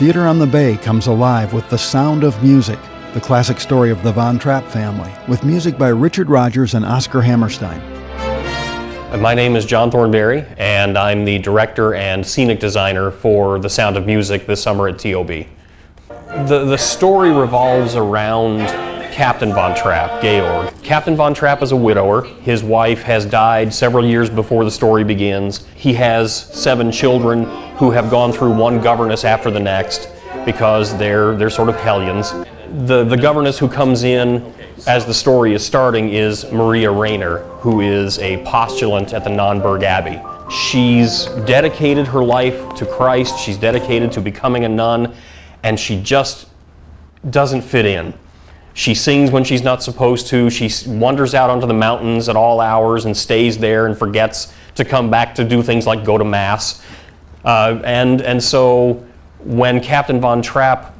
Theater on the Bay comes alive with The Sound of Music, the classic story of the Von Trapp family, with music by Richard Rodgers and Oscar Hammerstein. My name is John Thornberry, and I'm the director and scenic designer for The Sound of Music this summer at TOB. The story revolves around Captain Von Trapp, Georg. Captain Von Trapp is a widower. His wife has died several years before the story begins. He has 7 children who have gone through one governess after the next because they're sort of hellions. The governess who comes in as the story is starting is Maria Rainer, who is a postulant at the Nonnberg Abbey. She's dedicated her life to Christ, she's dedicated to becoming a nun, and she just doesn't fit in. She sings when she's not supposed to, she wanders out onto the mountains at all hours and stays there and forgets to come back to do things like go to Mass. And so when Captain Von Trapp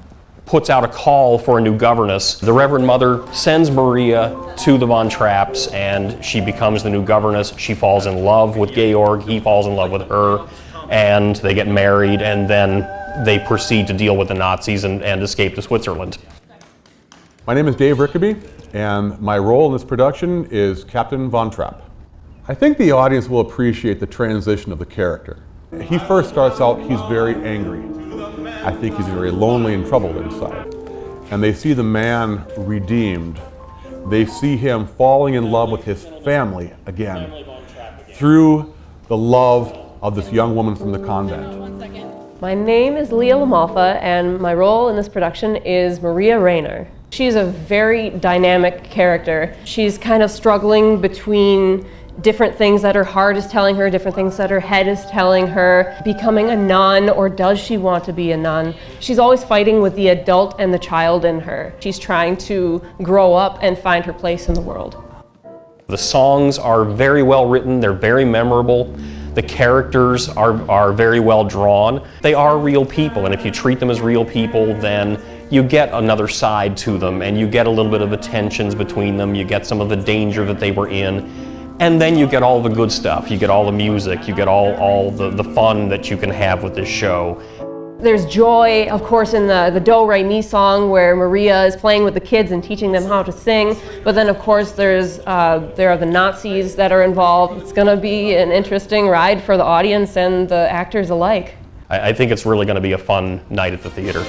puts out a call for a new governess, the Reverend Mother sends Maria to the Von Trapps, and she becomes the new governess. She falls in love with Georg, he falls in love with her, and they get married, and then they proceed to deal with the Nazis and escape to Switzerland. My name is Dave Rickaby, and my role in this production is Captain Von Trapp. I think the audience will appreciate the transition of the character. He first starts out, he's very angry. I think he's very lonely and troubled inside. And they see the man redeemed. They see him falling in love with his family again through the love of this young woman from the convent. My name is Leah Lamalfa, and my role in this production is Maria Rainer. She's a very dynamic character. She's kind of struggling between different things that her heart is telling her, different things that her head is telling her, becoming a nun, or does she want to be a nun? She's always fighting with the adult and the child in her. She's trying to grow up and find her place in the world. The songs are very well written, they're very memorable. The characters are very well drawn. They are real people, and if you treat them as real people, then you get another side to them, and you get a little bit of the tensions between them, you get some of the danger that they were in, and then you get all the good stuff. You get all the music, you get all the fun that you can have with this show. There's joy, of course, in the Do Re Mi song, where Maria is playing with the kids and teaching them how to sing. But then, of course, there are the Nazis that are involved. It's going to be an interesting ride for the audience and the actors alike. I think it's really going to be a fun night at the theater.